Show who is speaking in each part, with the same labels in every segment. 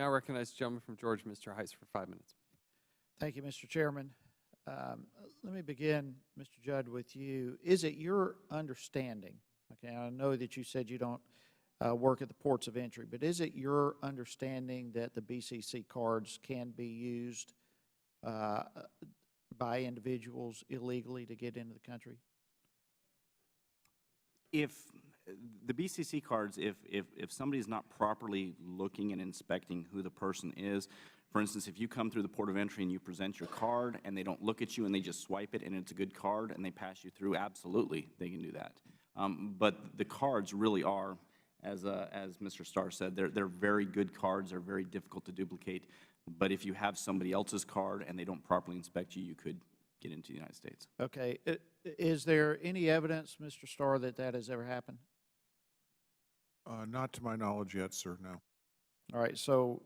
Speaker 1: Now recognize the gentleman from Georgia, Mr. Hice, for 5 minutes.
Speaker 2: Thank you, Mr. Chairman. Let me begin, Mr. Judd, with you. Is it your understanding, okay, I know that you said you don't work at the ports of entry, but is it your understanding that the BCC cards can be used by individuals illegally to get into the country?
Speaker 3: If the BCC cards, if somebody is not properly looking and inspecting who the person is, for instance, if you come through the port of entry and you present your card and they don't look at you and they just swipe it and it's a good card and they pass you through, absolutely, they can do that. But the cards really are, as Mr. Starr said, they're very good cards. They're very difficult to duplicate. But if you have somebody else's card and they don't properly inspect you, you could get into the United States.
Speaker 2: Okay. Is there any evidence, Mr. Starr, that that has ever happened?
Speaker 4: Not to my knowledge yet, sir, no.
Speaker 2: All right. So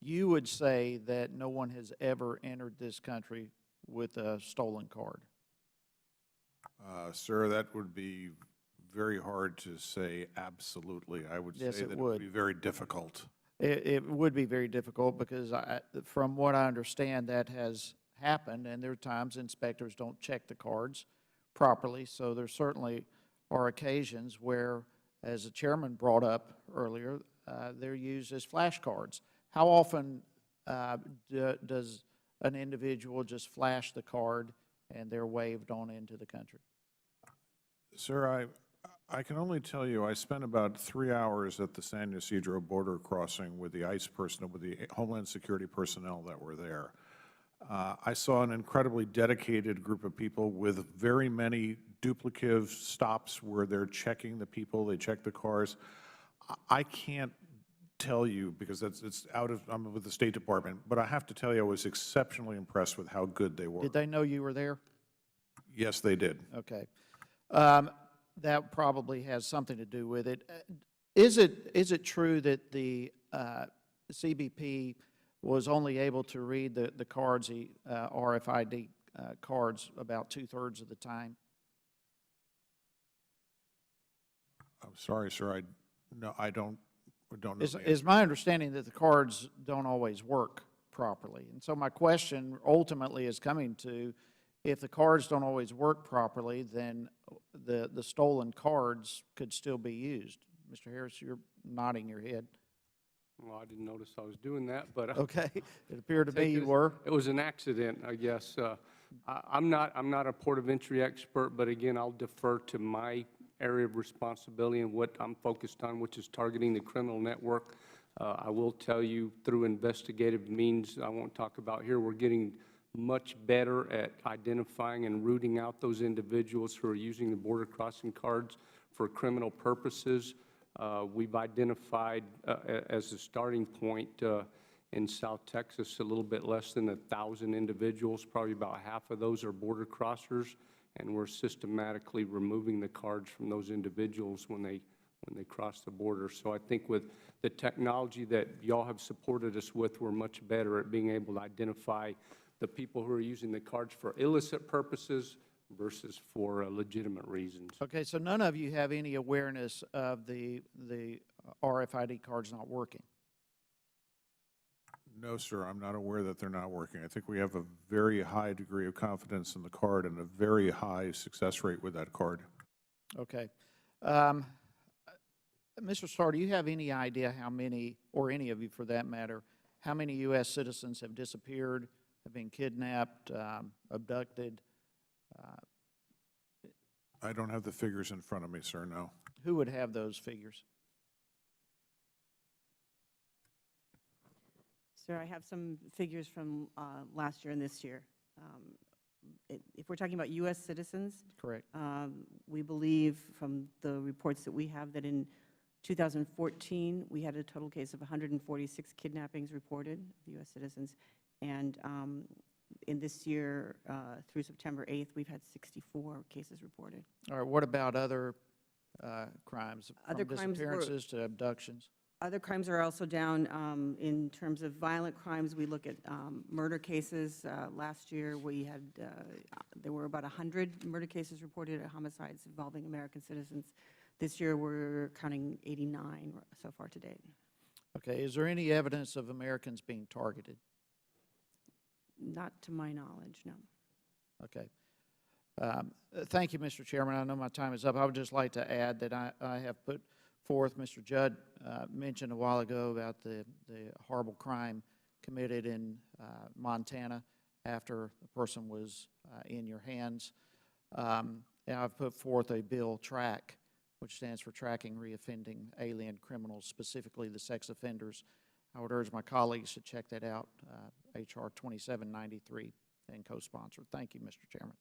Speaker 2: you would say that no one has ever entered this country with a stolen card?
Speaker 4: Sir, that would be very hard to say absolutely. I would
Speaker 2: Yes,
Speaker 4: say
Speaker 2: it
Speaker 4: that it
Speaker 2: would.
Speaker 4: would be very difficult.
Speaker 2: It would be very difficult because from what I understand, that has happened, and there are times inspectors don't check the cards properly. So there certainly are occasions where, as the chairman brought up earlier, they're used as flashcards. How often does an individual just flash the card and they're waved on into the country?
Speaker 4: Sir, I can only tell you I spent about 3 hours at the San Ysidro border crossing with the ICE person, with the Homeland Security personnel that were there. I saw an incredibly dedicated group of people with very many duplicative stops where they're checking the people, they check the cars. I can't tell you because it's out of, I'm with the State Department, but I have to tell you I was exceptionally impressed with how good they were.
Speaker 2: Did they know you were there?
Speaker 4: Yes, they did.
Speaker 2: Okay. That probably has something to do with it. Is it true that the CBP was only able to read the cards, the RFID cards, about 2/3 of the time?
Speaker 4: I'm sorry, sir. I don't know.
Speaker 2: Is my understanding that the cards don't always work properly. And so my question ultimately is coming to, if the cards don't always work properly, then the stolen cards could still be used. Mr. Harris, you're nodding your head.
Speaker 1: Well, I didn't notice I was doing that, but
Speaker 2: Okay, it appeared to me you were.
Speaker 1: It was an accident, I guess. I'm not a port of entry expert, but again, I'll defer to my area of responsibility and what I'm focused on, which is targeting the criminal network. I will tell you, through investigative means I won't talk about here, we're getting much better at identifying and rooting out those individuals who are using the border crossing cards for criminal purposes. We've identified, as a starting point, in South Texas, a little bit less than 1,000 individuals. Probably about half of those are border crossers, and we're systematically removing the cards from those individuals when they cross the border. So I think with the technology that y'all have supported us with, we're much better at being able to identify the people who are using the cards for illicit purposes versus for legitimate reasons.
Speaker 2: Okay, so none of you have any awareness of the RFID cards not working?
Speaker 4: No, sir. I'm not aware that they're not working. I think we have a very high degree of confidence in the card and a very high success rate with that card.
Speaker 2: Okay. Mr. Starr, do you have any idea how many, or any of you for that matter, how many U.S. citizens have disappeared, have been kidnapped, abducted?
Speaker 4: I don't have the figures in front of me, sir, no.
Speaker 2: Who would have those figures?
Speaker 5: Sir, I have some figures from last year and this year. If we're talking about U.S. citizens,
Speaker 2: Correct.
Speaker 5: we believe from the reports that we have that in 2014, we had a total case of 146 kidnappings reported of U.S. citizens. And in this year, through September 8th, we've had 64 cases reported.
Speaker 2: All right, what about other crimes,
Speaker 5: Other
Speaker 2: from
Speaker 5: crimes
Speaker 2: disappearances to abductions?
Speaker 5: Other crimes are also down. In terms of violent crimes, we look at murder cases. Last year, we had, there were about 100 murder cases reported at homicides involving American citizens. This year, we're counting 89 so far to date.
Speaker 2: Okay, is there any evidence of Americans being targeted?
Speaker 5: Not to my knowledge, no.
Speaker 2: Okay. Thank you, Mr. Chairman. I know my time is up. I would just like to add that I have put forth, Mr. Judd mentioned a while ago about the horrible crime committed in Montana after the person was in your hands. And I've put forth a bill, TRACK, which stands for Tracking Reoffending Alien Criminals, specifically the sex offenders. I would urge my colleagues to check that out, H.R. 2793, and co-sponsored. Thank you, Mr. Chairman.